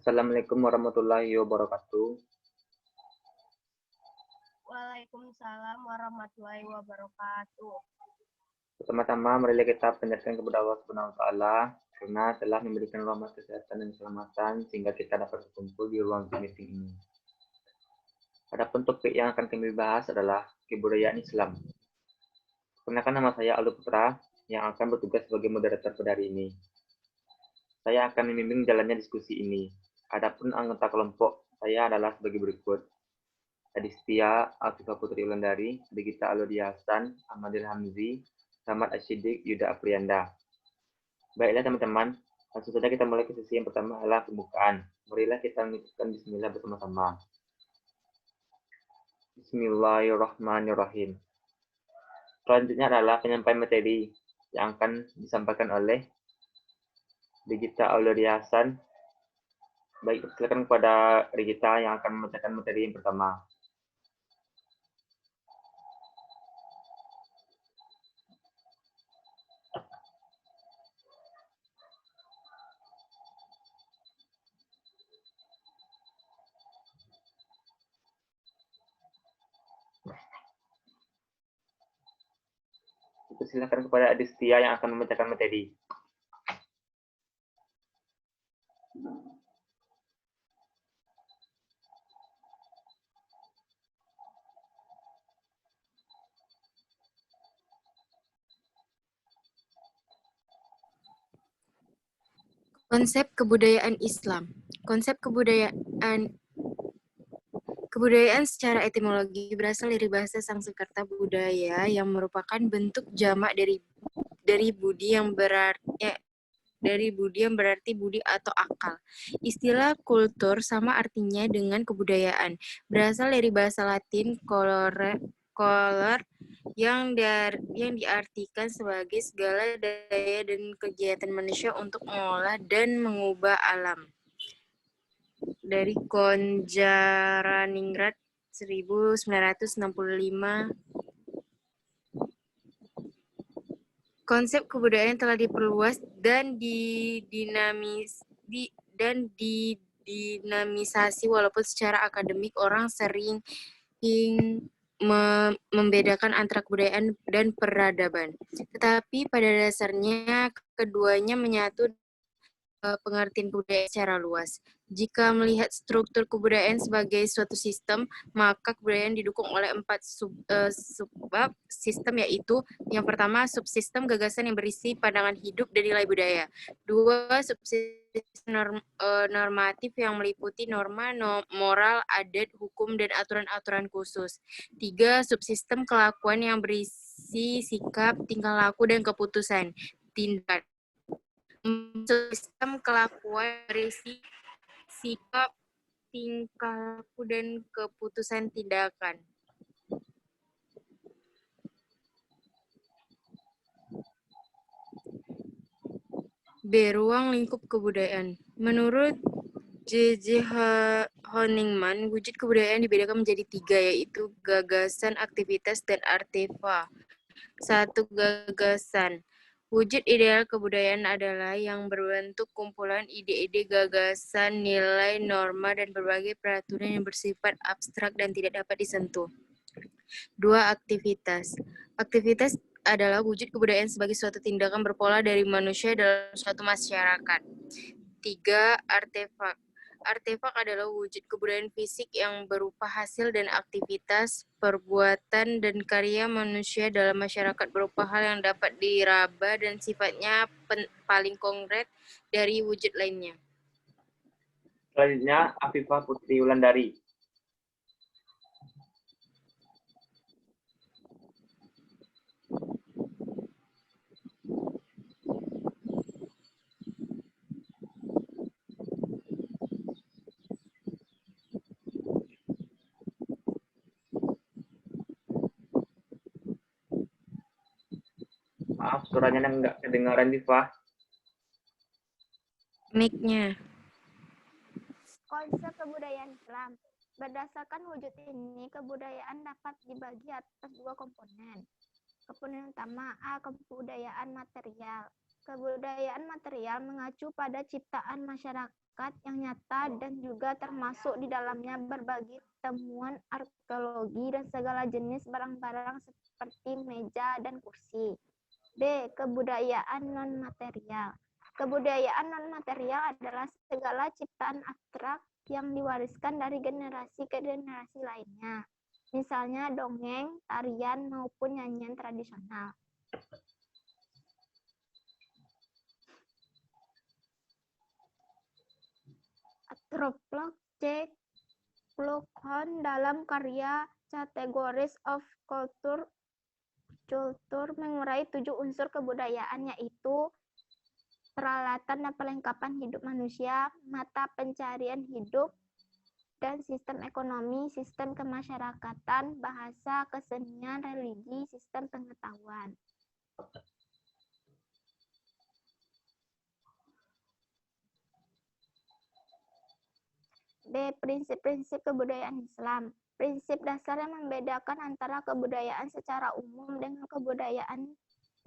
Assalamualaikum warahmatullahi wabarakatuh. Waalaikumsalam warahmatullahi wabarakatuh. Pertama-tama, marilah kita panjatkan kepada Allah Subhanahu wa Ta'ala karena telah memberikan rahmat kesehatan dan keselamatan sehingga kita dapat berkumpul di ruang Zoom meeting ini. Adapun topik yang akan kami bahas adalah kebudayaan Islam. Perkenalkan, nama saya Aldo Putra yang akan bertugas sebagai moderator pada hari ini. Saya akan membimbing jalannya diskusi ini. Adapun anggota kelompok saya adalah sebagai berikut. Adistia Afifah Putri Wulandari, Digita Alodia Hasan, Ahmadil Hamzi, Samad Asyidik, Yuda Aprianda. Baiklah teman-teman, langsung saja kita mulai ke sesi yang pertama adalah pembukaan. Marilah kita mengucapkan bismillah bersama-sama. Bismillahirrahmanirrahim. Selanjutnya adalah penyampaian materi yang akan disampaikan oleh Digita Alodia Hasan. Baik, silakan kepada Digita yang akan membacakan materi yang pertama. Silakan kepada Adistia yang akan membacakan materi. Konsep kebudayaan Islam. Konsep kebudayaan secara etimologi berasal dari bahasa Sanskerta budaya yang merupakan bentuk jamak dari budi yang berarti budi atau akal. Istilah kultur sama artinya dengan kebudayaan. Berasal dari bahasa Latin color yang diartikan sebagai segala daya dan kegiatan manusia untuk mengolah dan mengubah alam. Dari Konjaraningrat 1965. Konsep kebudayaan telah diperluas dan didinamisasi walaupun secara akademik orang sering membedakan antara kebudayaan dan peradaban. Tetapi pada dasarnya keduanya menyatu pengertian kebudayaan secara luas. Jika melihat struktur kebudayaan sebagai suatu sistem, maka kebudayaan didukung oleh 4 subbab sistem, yaitu yang pertama subsistem gagasan yang berisi pandangan hidup dan nilai budaya. 2. Subsistem normatif yang meliputi norma, moral, adat, hukum, dan aturan-aturan khusus. 3. Subsistem kelakuan yang berisi sikap, tingkah laku, dan keputusan tindakan. Sistem kelakuan berisi sikap, tingkah laku, dan keputusan tindakan. B. Ruang lingkup kebudayaan. Menurut J.J. Honigman, wujud kebudayaan dibedakan menjadi 3, yaitu gagasan, aktivitas, dan artefak. 1. Gagasan. Wujud ideal kebudayaan adalah yang berbentuk kumpulan ide-ide, gagasan, nilai, norma, dan berbagai peraturan yang bersifat abstrak dan tidak dapat disentuh. 2. Aktivitas. Aktivitas adalah wujud kebudayaan sebagai suatu tindakan berpola dari manusia dalam suatu masyarakat. 3. Artefak. Artefak adalah wujud kebudayaan fisik yang berupa hasil dan aktivitas, perbuatan, dan karya manusia dalam masyarakat berupa hal yang dapat diraba dan sifatnya paling konkret dari wujud lainnya. Selanjutnya, Afifah Putri Wulandari. Maaf, suaranya nggak kedengaran, Fifah. Mic-nya. Konsep kebudayaan Islam. Berdasarkan wujud ini, kebudayaan dapat dibagi atas 2 komponen. Komponen utama A. Kebudayaan material. Kebudayaan material mengacu pada ciptaan masyarakat yang nyata dan juga termasuk di dalamnya berbagai temuan arkeologi dan segala jenis barang-barang seperti meja dan kursi. B. Kebudayaan non-material. Kebudayaan non-material adalah segala ciptaan abstrak yang diwariskan dari generasi ke generasi lainnya. Misalnya dongeng, tarian, maupun nyanyian tradisional. Antropolog C. Kluckhohn dalam karya Categories of Culture mengurai 7 unsur kebudayaan, yaitu peralatan dan perlengkapan hidup manusia, mata pencarian hidup, dan sistem ekonomi, sistem kemasyarakatan, bahasa, kesenian, religi, sistem pengetahuan. B. Prinsip-prinsip kebudayaan Islam. Prinsip dasar yang membedakan antara kebudayaan secara umum dengan kebudayaan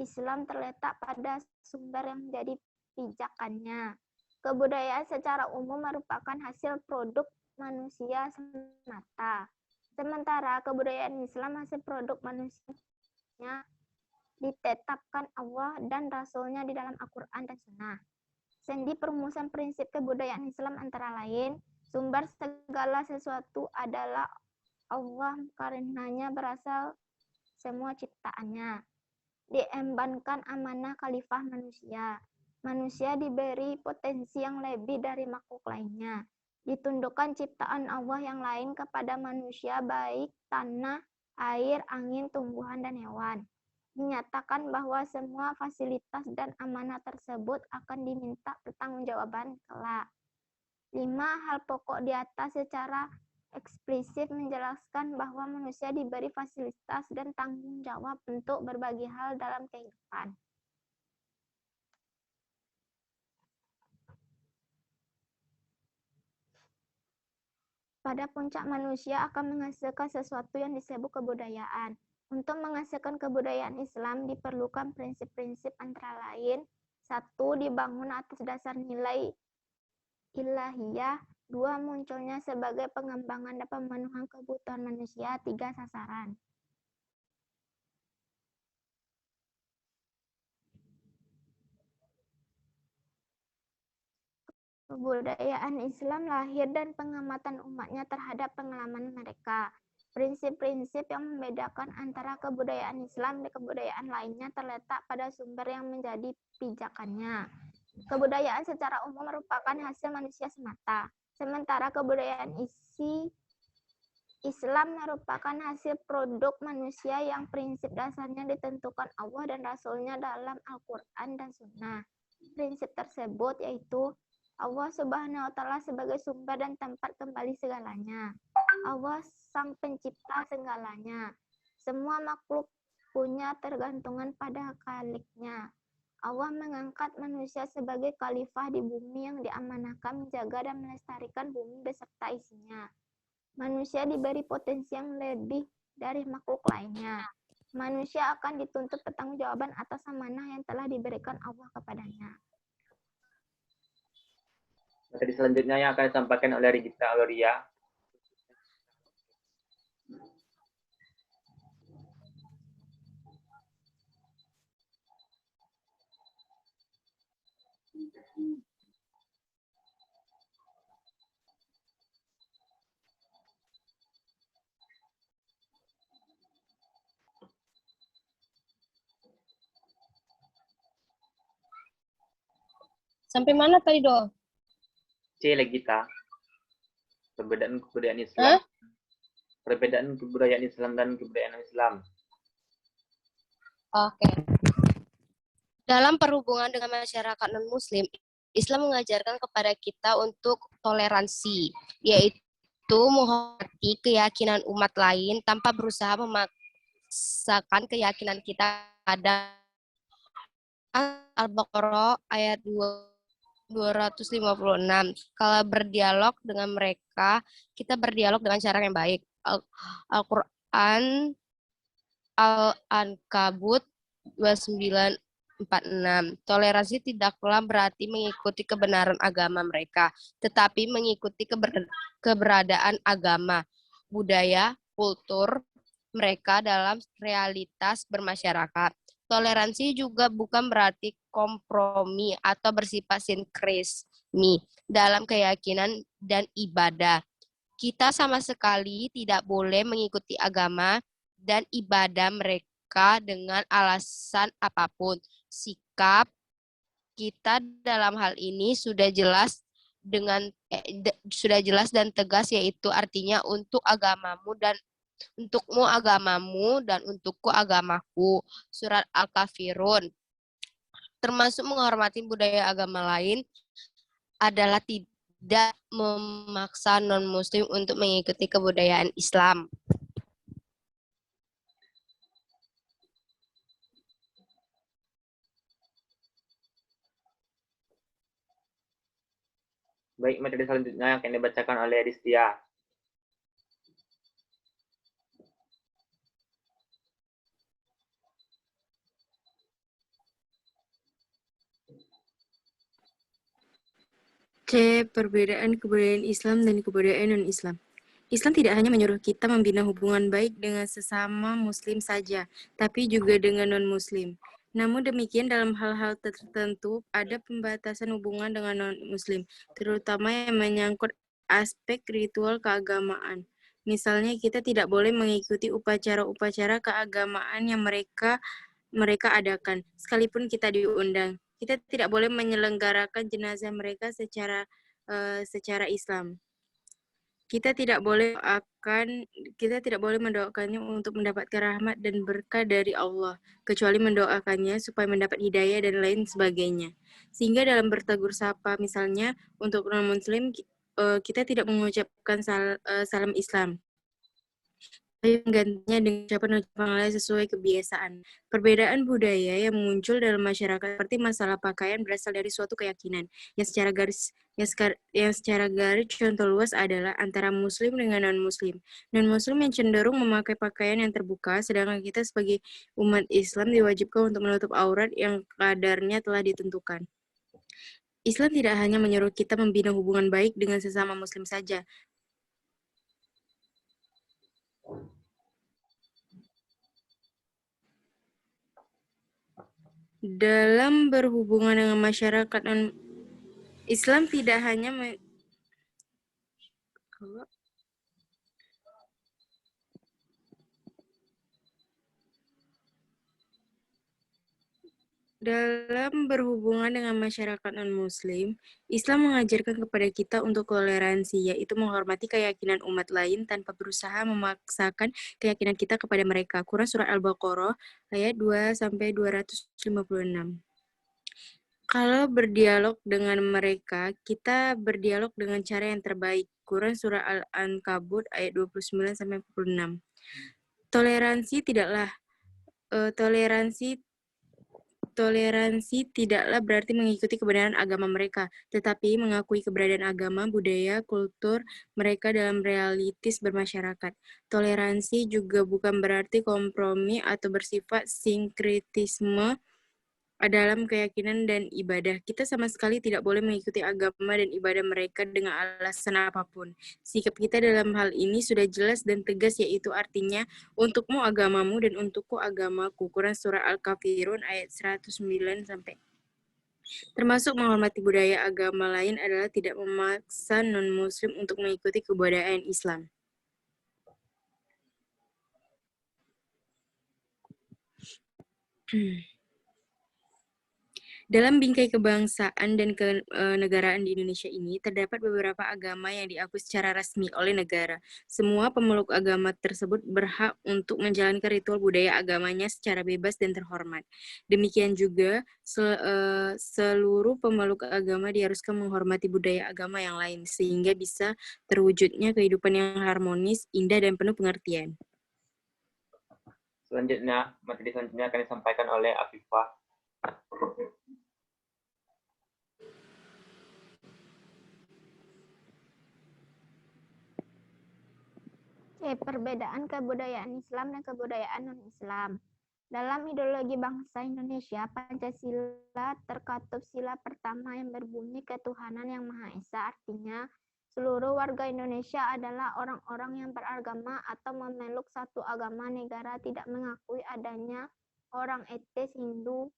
Islam terletak pada sumber yang menjadi pijakannya. Kebudayaan secara umum merupakan hasil produk manusia semata. Sementara kebudayaan Islam hasil produk manusianya ditetapkan Allah dan Rasul-Nya di dalam Al-Quran dan Sunnah. Sendi perumusan prinsip kebudayaan Islam antara lain, sumber segala sesuatu adalah Allah, karenanya berasal semua ciptaannya. Diembankan amanah khalifah manusia. Manusia diberi potensi yang lebih dari makhluk lainnya. Ditundukkan ciptaan Allah yang lain kepada manusia, baik tanah, air, angin, tumbuhan, dan hewan. Dinyatakan bahwa semua fasilitas dan amanah tersebut akan diminta pertanggungjawaban kelak. 5. Hal pokok di atas secara eksplisit menjelaskan bahwa manusia diberi fasilitas dan tanggung jawab untuk berbagai hal dalam kehidupan. Pada puncak manusia akan menghasilkan sesuatu yang disebut kebudayaan. Untuk menghasilkan kebudayaan Islam diperlukan prinsip-prinsip antara lain: 1. Dibangun atas dasar nilai ilahiyah. 2. Munculnya sebagai pengembangan dan pemenuhan kebutuhan manusia. 3. Sasaran. Kebudayaan Islam lahir dan pengamatan umatnya terhadap pengalaman mereka. Prinsip-prinsip yang membedakan antara kebudayaan Islam dan kebudayaan lainnya terletak pada sumber yang menjadi pijakannya. Kebudayaan secara umum merupakan hasil manusia semata, sementara kebudayaan Islam merupakan hasil produk manusia yang prinsip dasarnya ditentukan Allah dan Rasul-Nya dalam Al-Quran dan Sunnah. Prinsip tersebut yaitu Allah Subhanahu wa Ta'ala sebagai sumber dan tempat kembali segalanya. Allah sang pencipta segalanya. Semua makhluk punya tergantungan pada Khalik-Nya. Allah mengangkat manusia sebagai khalifah di bumi yang diamanahkan menjaga dan melestarikan bumi beserta isinya. Manusia diberi potensi yang lebih dari makhluk lainnya. Manusia akan dituntut pertanggungjawaban atas amanah yang telah diberikan Allah kepadanya. Materi selanjutnya yang akan disampaikan oleh Regita Aloria. Sampai mana tadi, Do? C. Legita. Perbedaan kebudayaan Islam. Perbedaan kebudayaan Islam dan kebudayaan Islam. Oke. Dalam perhubungan dengan masyarakat non-Muslim, Islam mengajarkan kepada kita untuk toleransi, yaitu menghormati keyakinan umat lain tanpa berusaha memaksakan keyakinan kita pada Al-Baqarah ayat 256. Kalau berdialog dengan mereka, kita berdialog dengan cara yang baik. Al-Quran Al-Ankabut 29 46. Toleransi tidaklah berarti mengikuti kebenaran agama mereka, tetapi mengikuti keberadaan agama, budaya, kultur mereka dalam realitas bermasyarakat. Toleransi juga bukan berarti kompromi atau bersifat sinkrismi dalam keyakinan dan ibadah. Kita sama sekali tidak boleh mengikuti agama dan ibadah mereka dengan alasan apapun. Sikap kita dalam hal ini sudah jelas dan tegas, yaitu artinya untukmu agamamu dan untukku agamaku. Surat Al-Kafirun. Termasuk menghormati budaya agama lain adalah tidak memaksa non-muslim untuk mengikuti kebudayaan Islam. Baik, materi selanjutnya yang akan dibacakan oleh Adistia. C. Perbedaan kebudayaan Islam dan kebudayaan non-Islam. Islam tidak hanya menyuruh kita membina hubungan baik dengan sesama muslim saja, tapi juga dengan non-muslim. Namun demikian dalam hal-hal tertentu ada pembatasan hubungan dengan non-muslim, terutama yang menyangkut aspek ritual keagamaan. Misalnya kita tidak boleh mengikuti upacara-upacara keagamaan yang mereka adakan, sekalipun kita diundang. Kita tidak boleh menyelenggarakan jenazah mereka secara Islam. Kita tidak boleh mendoakannya untuk mendapatkan rahmat dan berkah dari Allah, kecuali mendoakannya supaya mendapat hidayah dan lain sebagainya. Sehingga dalam bertegur sapa, misalnya untuk non-muslim, kita tidak mengucapkan salam Islam, menggantinya dengan ucapan-ucapan lain sesuai kebiasaan. Perbedaan budaya yang muncul dalam masyarakat seperti masalah pakaian berasal dari suatu keyakinan yang secara garis contoh luas adalah antara muslim dengan non-muslim. Non-muslim yang cenderung memakai pakaian yang terbuka, sedangkan kita sebagai umat Islam diwajibkan untuk menutup aurat yang kadarnya telah ditentukan. Islam tidak hanya menyuruh kita membina hubungan baik dengan sesama muslim saja, dalam berhubungan dengan masyarakat Islam tidak hanya dalam berhubungan dengan masyarakat non-muslim, Islam mengajarkan kepada kita untuk toleransi, yaitu menghormati keyakinan umat lain tanpa berusaha memaksakan keyakinan kita kepada mereka. Quran Surat Al-Baqarah ayat 2-256. Kalau berdialog dengan mereka, kita berdialog dengan cara yang terbaik. Quran Surah Al-Ankabut ayat 29-46. Toleransi tidaklah berarti mengikuti kebenaran agama mereka, tetapi mengakui keberadaan agama, budaya, kultur mereka dalam realitas bermasyarakat. Toleransi juga bukan berarti kompromi atau bersifat sinkretisme dalam keyakinan dan ibadah. Kita sama sekali tidak boleh mengikuti agama dan ibadah mereka dengan alasan apapun. Sikap kita dalam hal ini sudah jelas dan tegas, yaitu artinya untukmu agamamu dan untukku agamaku. Quran Surah Al-Kafirun ayat 109 sampai. Termasuk menghormati budaya agama lain adalah tidak memaksa non-muslim untuk mengikuti kebudayaan Islam. Dalam bingkai kebangsaan dan kenegaraan di Indonesia ini, terdapat beberapa agama yang diakui secara resmi oleh negara. Semua pemeluk agama tersebut berhak untuk menjalankan ritual budaya agamanya secara bebas dan terhormat. Demikian juga, seluruh pemeluk agama diharuskan menghormati budaya agama yang lain, sehingga bisa terwujudnya kehidupan yang harmonis, indah, dan penuh pengertian. Selanjutnya, materi selanjutnya akan disampaikan oleh Afifah. Perbedaan kebudayaan Islam dan kebudayaan non-Islam. Dalam ideologi bangsa Indonesia, Pancasila terkatup sila pertama yang berbunyi ketuhanan yang Maha Esa, artinya seluruh warga Indonesia adalah orang-orang yang beragama atau memeluk satu agama. Negara tidak mengakui adanya orang etnis Hindu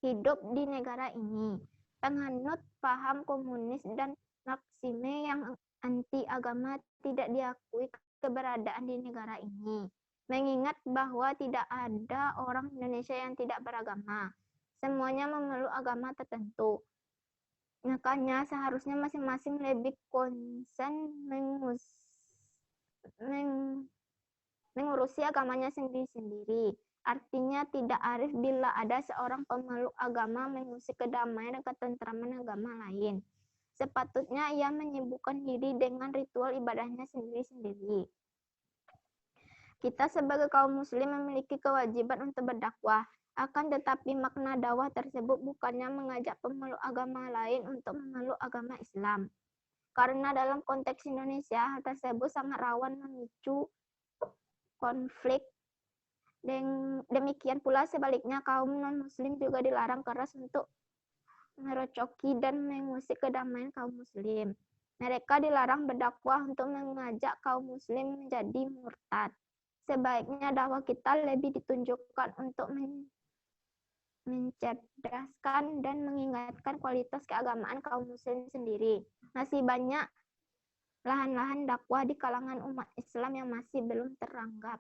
hidup di negara ini. Penganut paham komunis dan Marxisme yang anti agama tidak diakui keberadaan di negara ini. Mengingat bahwa tidak ada orang Indonesia yang tidak beragama. Semuanya memeluk agama tertentu. Makanya seharusnya masing-masing lebih konsen mengurusi agamanya sendiri-sendiri. Artinya tidak arif bila ada seorang pemeluk agama mengusik kedamaian dan ketentraman agama lain. Sepatutnya ia menyibukkan diri dengan ritual ibadahnya sendiri-sendiri. Kita sebagai kaum muslim memiliki kewajiban untuk berdakwah. Akan tetapi makna dakwah tersebut bukannya mengajak pemeluk agama lain untuk memeluk agama Islam. Karena dalam konteks Indonesia, hal tersebut sangat rawan memicu konflik. Demikian pula sebaliknya, kaum non-muslim juga dilarang keras untuk merocoki dan mengusik kedamaian kaum muslim. Mereka dilarang berdakwah untuk mengajak kaum muslim menjadi murtad. Sebaiknya dakwah kita lebih ditunjukkan untuk mencerdaskan dan mengingatkan kualitas keagamaan kaum muslim sendiri. Masih banyak lahan-lahan dakwah di kalangan umat Islam yang masih belum teranggap.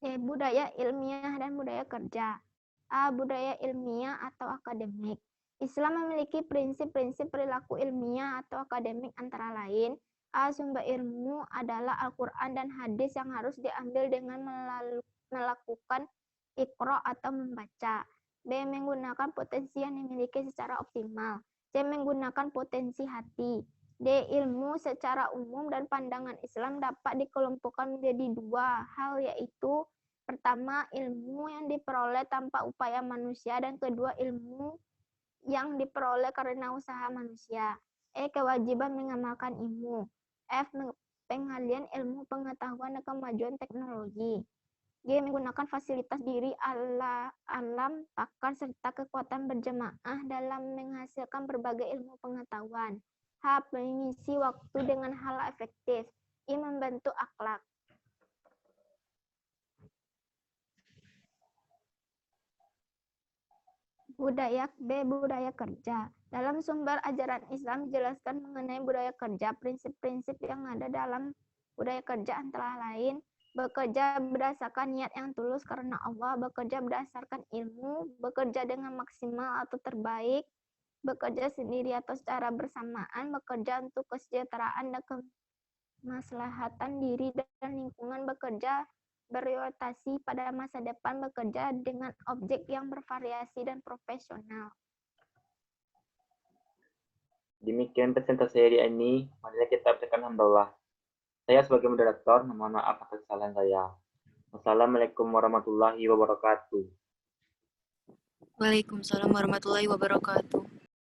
Budaya ilmiah dan budaya kerja. Budaya ilmiah atau akademik. Islam memiliki prinsip-prinsip perilaku ilmiah atau akademik antara lain. Sumber ilmu adalah Al-Quran dan hadis yang harus diambil dengan melakukan iqra atau membaca. B. Menggunakan potensi yang dimiliki secara optimal. C. Menggunakan potensi hati. D. Ilmu secara umum dan pandangan Islam dapat dikelompokkan menjadi dua hal, yaitu pertama, ilmu yang diperoleh tanpa upaya manusia, dan kedua, ilmu yang diperoleh karena usaha manusia. E. Kewajiban mengamalkan ilmu. F. Pengalian ilmu pengetahuan dan kemajuan teknologi. G. Menggunakan fasilitas diri alam, pakar, serta kekuatan berjamaah dalam menghasilkan berbagai ilmu pengetahuan. H. Mengisi waktu dengan hal efektif. I. Membentuk akhlak. Budaya kerja. Dalam sumber ajaran Islam dijelaskan mengenai budaya kerja. Prinsip-prinsip yang ada dalam budaya kerja antara lain bekerja berdasarkan niat yang tulus karena Allah, bekerja berdasarkan ilmu, bekerja dengan maksimal atau terbaik, bekerja sendiri atau secara bersamaan, bekerja untuk kesejahteraan dan kemaslahatan diri dan lingkungan, bekerja berorientasi pada masa depan, bekerja dengan objek yang bervariasi dan profesional. Demikian presentasi hari ini. Marilah kita berikan hamdalah. Saya sebagai moderator, mohon maaf atas kesalahan saya. Wassalamualaikum warahmatullahi wabarakatuh. Waalaikumsalam warahmatullahi wabarakatuh.